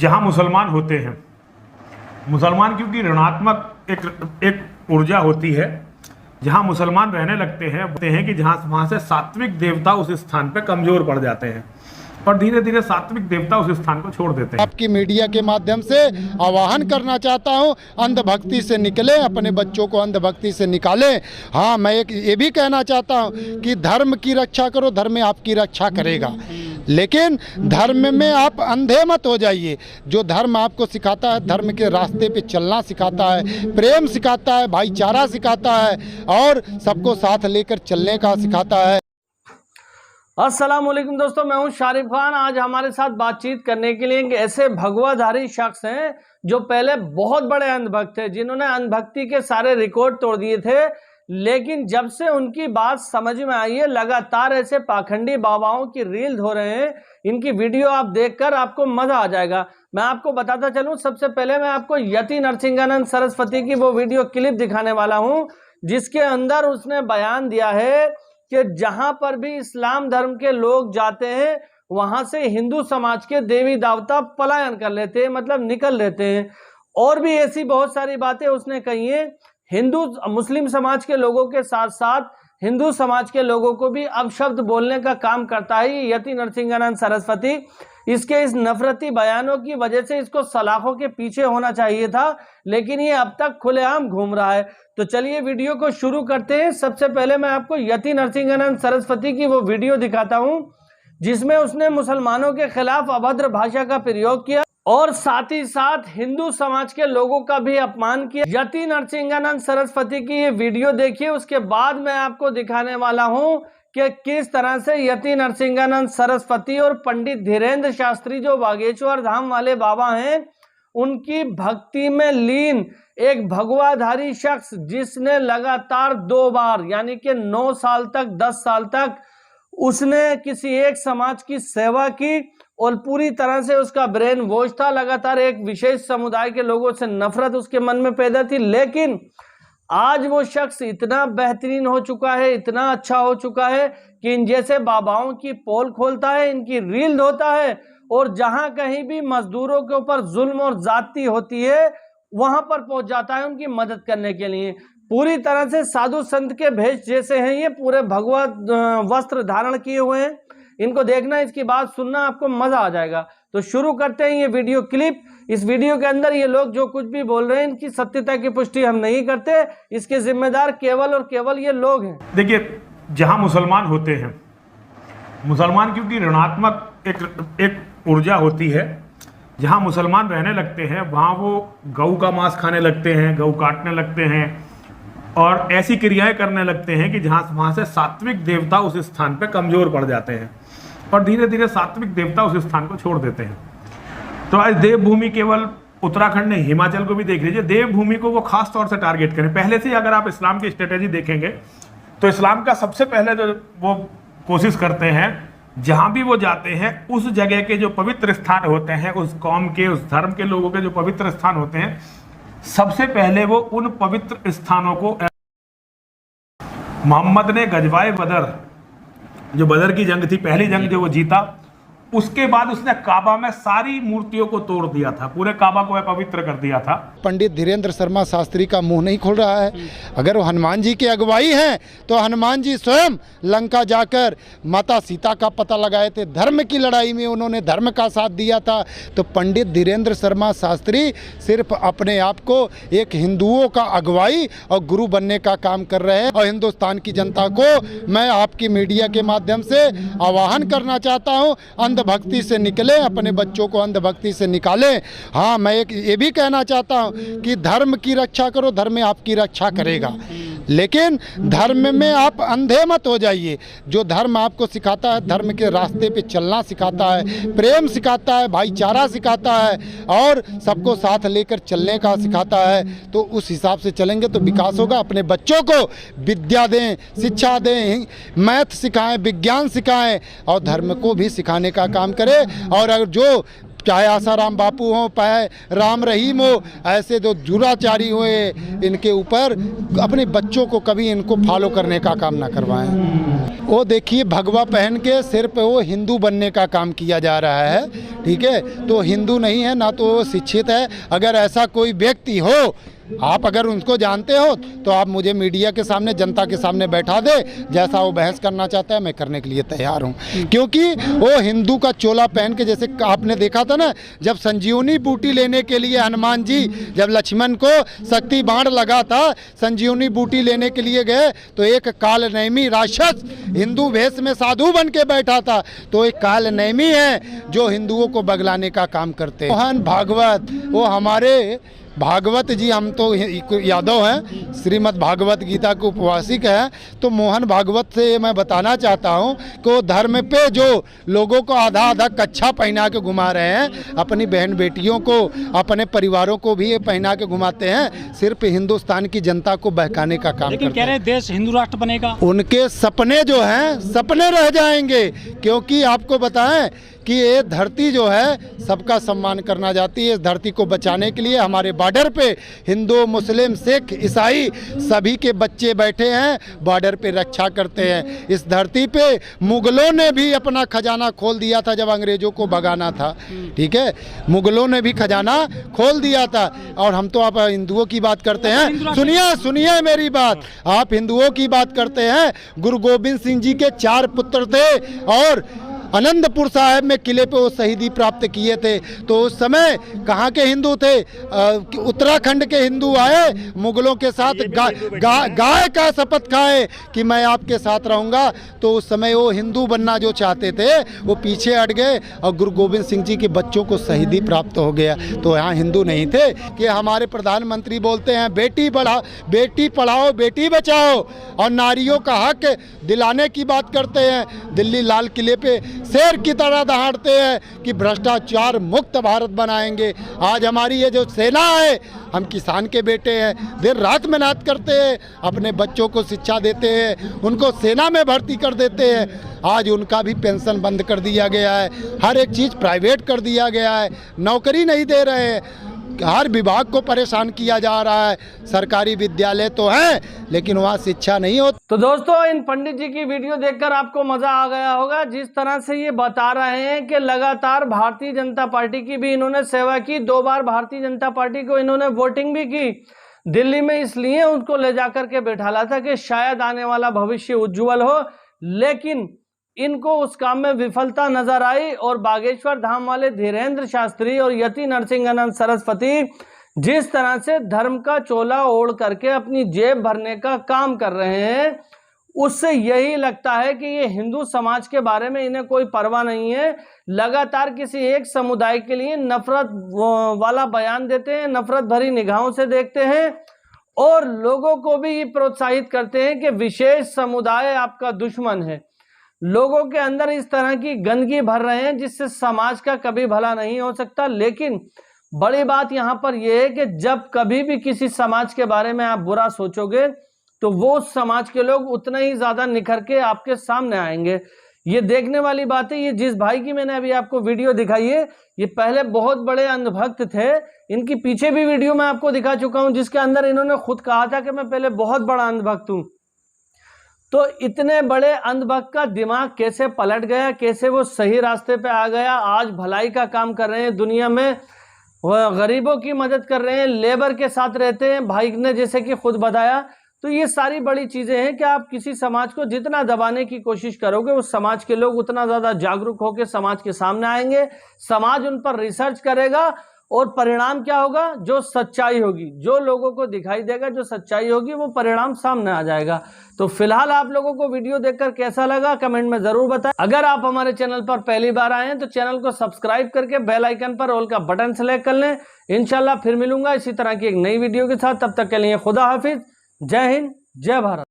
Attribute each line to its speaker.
Speaker 1: जहाँ मुसलमान होते हैं, मुसलमान क्योंकि ऋणात्मक एक ऊर्जा होती है, जहाँ मुसलमान रहने लगते हैं बोलते हैं कि जहाँ वहाँ से सात्विक देवता उस स्थान पे कमजोर पड़ जाते हैं और धीरे धीरे सात्विक देवता उस स्थान को छोड़ देते हैं।
Speaker 2: आपकी मीडिया के माध्यम से आह्वान करना चाहता हूं, अंधभक्ति से निकलें, अपने बच्चों को अंधभक्ति से निकालें। हाँ, मैं ये भी कहना चाहता हूं कि धर्म की रक्षा करो, धर्म आपकी रक्षा करेगा, लेकिन धर्म में आप अंधे मत हो जाइए। जो धर्म आपको सिखाता है, धर्म के रास्ते पे चलना सिखाता है, प्रेम सिखाता है, भाईचारा सिखाता है और सबको साथ लेकर चलने का सिखाता है।
Speaker 3: अस्सलाम वालेकुम दोस्तों, मैं हूं शारिफ खान। आज हमारे साथ बातचीत करने के लिए एक ऐसे भगवाधारी शख्स हैं जो पहले बहुत बड़े अंधभक्त थे, जिन्होंने अंधभक्ति के सारे रिकॉर्ड तोड़ दिए थे, लेकिन जब से उनकी बात समझ में आई है, लगातार ऐसे पाखंडी बाबाओं की रील हो रहे हैं। इनकी वीडियो आप देखकर आपको मजा आ जाएगा। मैं आपको बताता चलूं, सबसे पहले मैं आपको यति नरसिंहानंद सरस्वती की वो वीडियो क्लिप दिखाने वाला हूं, जिसके अंदर उसने बयान दिया है कि जहां पर भी इस्लाम धर्म के लोग जाते हैं वहां से हिंदू समाज के देवी देवता पलायन कर लेते हैं, मतलब निकल लेते हैं। और भी ऐसी बहुत सारी बातें उसने कही हैं। हिंदू मुस्लिम समाज के लोगों के साथ साथ हिंदू समाज के लोगों को भी अपशब्द बोलने का काम करता है ये यति नरसिंहानंद सरस्वती। इसके इस नफरती बयानों की वजह से इसको सलाखों के पीछे होना चाहिए था, लेकिन ये अब तक खुलेआम घूम रहा है। तो चलिए वीडियो को शुरू करते हैं। सबसे पहले मैं आपको यति नरसिंहानंद सरस्वती की वो वीडियो दिखाता हूं, जिसमें उसने मुसलमानों के खिलाफ अभद्र भाषा का प्रयोग किया और साथ ही साथ हिंदू समाज के लोगों का भी अपमान किया। यति नरसिंहानंद सरस्वती की ये वीडियो देखिए, उसके बाद मैं आपको दिखाने वाला हूं कि किस तरह से यति नरसिंहानंद सरस्वती और पंडित धीरेन्द्र शास्त्री जो बागेश्वर धाम वाले बाबा हैं, उनकी भक्ति में लीन एक भगवाधारी शख्स, जिसने लगातार 2 बार यानी कि 9 साल तक 10 साल तक उसने किसी एक समाज की सेवा की और पूरी तरह से उसका ब्रेन वॉश था। लगातार एक विशेष समुदाय के लोगों से नफरत उसके मन में पैदा थी, लेकिन आज वो शख्स इतना बेहतरीन हो चुका है, इतना अच्छा हो चुका है कि इन जैसे बाबाओं की पोल खोलता है, इनकी रील धोता है और जहां कहीं भी मजदूरों के ऊपर जुल्म और जाति होती है वहां पर पहुंच जाता है उनकी मदद करने के लिए। पूरी तरह से साधु संत के भेष जैसे हैं ये, पूरे भगवा वस्त्र धारण किए हुए हैं। इनको देखना, इसकी बात सुनना, आपको मजा आ जाएगा। तो शुरू करते हैं ये वीडियो क्लिप। इस वीडियो के अंदर ये लोग जो कुछ भी बोल रहे हैं, इनकी सत्यता की पुष्टि हम नहीं करते, इसके जिम्मेदार केवल और केवल ये लोग हैं।
Speaker 1: देखिए, जहाँ मुसलमान होते हैं, मुसलमान क्योंकि ऋणात्मक एक ऊर्जा होती है, जहाँ मुसलमान रहने लगते हैं वहाँ वो गऊ का मांस खाने लगते हैं, गऊ काटने लगते हैं और ऐसी क्रियाएं करने लगते हैं कि जहाँ वहाँ से सात्विक देवता उस स्थान पे कमज़ोर पड़ जाते हैं और धीरे धीरे सात्विक देवता उस स्थान को छोड़ देते हैं। तो आज देवभूमि केवल उत्तराखंड नहीं, हिमाचल को भी देख लीजिए, देवभूमि को वो खास तौर से टारगेट करें। पहले से ही अगर आप इस्लाम की स्ट्रेटेजी देखेंगे तो इस्लाम का सबसे पहले जो वो कोशिश करते हैं, जहाँ भी वो जाते हैं उस जगह के जो पवित्र स्थान होते हैं, उस कौम के, उस धर्म के लोगों के जो पवित्र स्थान होते हैं, सबसे पहले वो उन पवित्र स्थानों को, मोहम्मद ने गजवाए बदर, जो बदर की जंग थी, पहली जंग जो वो जीता, उसके बाद उसने काबा में सारी मूर्तियों को तोड़ दिया था, पूरे काबा को पवित्र कर दिया था।
Speaker 2: पंडित धीरेन्द्र शर्मा शास्त्री का मुंह नहीं खोल रहा है। अगर वो हनुमान जी की अगुवाई हैं तो हनुमान जी स्वयं लंका जाकर माता सीता का पता लगाए थे, धर्म की लड़ाई में उन्होंने धर्म का साथ दिया था। तो पंडित धीरेन्द्र शर्मा शास्त्री सिर्फ अपने आप को एक हिंदुओं का अगुवाई और गुरु बनने का काम कर रहे हैं। और हिंदुस्तान की जनता को मैं आपकी मीडिया के माध्यम से आह्वान करना चाहता हूँ, अंधभक्ति से निकलें, अपने बच्चों को अंधभक्ति से निकालें। हाँ, मैं ये भी कहना चाहता हूँ कि धर्म की रक्षा करो, धर्म आपकी रक्षा करेगा, लेकिन धर्म में आप अंधे मत हो जाइए। जो धर्म आपको सिखाता है, धर्म के रास्ते पे चलना सिखाता है, प्रेम सिखाता है, भाईचारा सिखाता है और सबको साथ लेकर चलने का सिखाता है, तो उस हिसाब से चलेंगे तो विकास होगा। अपने बच्चों को विद्या दें, शिक्षा दें, मैथ सिखाएं, विज्ञान सिखाएं और धर्म को भी सिखाने का काम करें। और अगर जो चाहे आसाराम बापू हो, चाहे राम रहीम हो, ऐसे जो दुराचारी हुए इनके ऊपर अपने बच्चों को कभी इनको फॉलो करने का काम ना करवाएं। वो देखिए भगवा पहन के सिर पे वो हिंदू बनने का काम किया जा रहा है, ठीक है। तो हिंदू नहीं है ना तो वो शिक्षित है। अगर ऐसा कोई व्यक्ति हो, आप अगर उनको जानते हो तो आप मुझे मीडिया के सामने, जनता के सामने बैठा दे। जैसा वो बहस करना चाहता है मैं करने के लिए तैयार हूँ, क्योंकि वो हिंदू का चोला पहन के, जैसे आपने देखा था ना जब संजीवनी बूटी लेने के लिए हनुमान जी जब लक्ष्मण को शक्ति बाण लगा था, संजीवनी बूटी लेने के लिए गए तो एक कालनेमी राक्षस हिंदू वेश में साधु बन के बैठा था। तो एक कालनेमी है जो हिंदुओं को बगलाने का काम करते हैं। मोहन भागवत, वो हमारे भागवत जी, हम तो यादव हैं, श्रीमद् भागवत गीता के उपवासिक हैं। तो मोहन भागवत से मैं बताना चाहता हूं कि वो धर्म पे जो लोगों को आधा आधा कच्छा पहना के घुमा रहे हैं, अपनी बहन बेटियों को, अपने परिवारों को भी ये पहना के घुमाते हैं, सिर्फ हिंदुस्तान की जनता को बहकाने का काम करते हैं।
Speaker 4: कह रहे देश हिंदू राष्ट्र बनेगा,
Speaker 2: उनके सपने जो हैं सपने रह जाएंगे। क्योंकि आपको बताएं कि ये धरती जो है सबका सम्मान करना चाहती है। इस धरती को बचाने के लिए हमारे बॉर्डर पे हिंदू, मुस्लिम, सिख, ईसाई सभी के बच्चे बैठे हैं, बॉर्डर पे रक्षा करते हैं। इस धरती पे मुगलों ने भी अपना खजाना खोल दिया था जब अंग्रेजों को भगाना था, ठीक है। मुगलों ने भी खजाना खोल दिया था। और हम तो आप हिंदुओं की बात करते हैं, सुनिए मेरी बात, आप हिंदुओं की बात करते हैं। गुरु गोविंद सिंह जी के 4 पुत्र थे और आनंदपुर साहब में किले पे वो शहीदी प्राप्त किए थे। तो उस समय कहाँ के हिंदू थे? उत्तराखंड के हिंदू आए, मुगलों के साथ गाय का शपथ खाए कि मैं आपके साथ रहूँगा। तो उस समय वो हिंदू बनना जो चाहते थे वो पीछे हट गए और गुरु गोविंद सिंह जी के बच्चों को शहीदी प्राप्त हो गया। तो यहाँ हिंदू नहीं थे। कि हमारे प्रधानमंत्री बोलते हैं बेटी पढ़ाओ बेटी बचाओ, और नारियों का हक दिलाने की बात करते हैं। दिल्ली लाल किले पे शेर की तरह दहाड़ते हैं कि भ्रष्टाचार मुक्त भारत बनाएंगे। आज हमारी ये जो सेना है, हम किसान के बेटे हैं, देर रात मेहनत करते हैं, अपने बच्चों को शिक्षा देते हैं, उनको सेना में भर्ती कर देते हैं। आज उनका भी पेंशन बंद कर दिया गया है, हर एक चीज़ प्राइवेट कर दिया गया है, नौकरी नहीं दे रहे हैं, हर विभाग को परेशान किया जा रहा है। सरकारी विद्यालय तो हैं लेकिन वहाँ शिक्षा नहीं होती।
Speaker 3: तो दोस्तों, इन पंडित जी की वीडियो देखकर आपको मजा आ गया होगा। जिस तरह से ये बता रहे हैं कि लगातार भारतीय जनता पार्टी की भी इन्होंने सेवा की, 2 बार भारतीय जनता पार्टी को इन्होंने वोटिंग भी की दिल्ली में, इसलिए उनको ले जाकर के बैठाला था कि शायद आने वाला भविष्य उज्जवल हो। लेकिन इनको उस काम में विफलता नजर आई और बागेश्वर धाम वाले धीरेन्द्र शास्त्री और यति नरसिंहानंद सरस्वती जिस तरह से धर्म का चोला ओढ़ करके अपनी जेब भरने का काम कर रहे हैं, उससे यही लगता है कि ये हिंदू समाज के बारे में इन्हें कोई परवाह नहीं है। लगातार किसी एक समुदाय के लिए नफरत वाला बयान देते हैं, नफरत भरी निगाहों से देखते हैं और लोगों को भी ये प्रोत्साहित करते हैं कि विशेष समुदाय आपका दुश्मन है। लोगों के अंदर इस तरह की गंदगी भर रहे हैं जिससे समाज का कभी भला नहीं हो सकता। लेकिन बड़ी बात यहाँ पर यह है कि जब कभी भी किसी समाज के बारे में आप बुरा सोचोगे तो वो समाज के लोग उतना ही ज्यादा निखर के आपके सामने आएंगे। ये देखने वाली बात है। ये जिस भाई की मैंने अभी आपको वीडियो दिखाई है, ये पहले बहुत बड़े अंधभक्त थे। इनकी पीछे भी वीडियो मैं आपको दिखा चुका हूं जिसके अंदर इन्होंने खुद कहा था कि मैं पहले बहुत बड़ा अंधभक्त हूं। तो इतने बड़े अंधभक्त का दिमाग कैसे पलट गया, कैसे वो सही रास्ते पे आ गया। आज भलाई का काम कर रहे हैं, दुनिया में गरीबों की मदद कर रहे हैं, लेबर के साथ रहते हैं, भाई ने जैसे कि खुद बताया। तो ये सारी बड़ी चीजें हैं कि आप किसी समाज को जितना दबाने की कोशिश करोगे उस समाज के लोग उतना ज्यादा जागरूक होकर समाज के सामने आएंगे। समाज उन पर रिसर्च करेगा और परिणाम क्या होगा? जो सच्चाई होगी, जो लोगों को दिखाई देगा, जो सच्चाई होगी, वो परिणाम सामने आ जाएगा। तो फिलहाल आप लोगों को वीडियो देखकर कैसा लगा कमेंट में जरूर बताएं। अगर आप हमारे चैनल पर पहली बार आए हैं तो चैनल को सब्सक्राइब करके बेल आइकन पर ऑल का बटन सेलेक्ट कर लें। इंशाल्लाह फिर मिलूंगा इसी तरह की एक नई वीडियो के साथ। तब तक के लिए खुदा हाफिज, जय हिंद, जय भारत।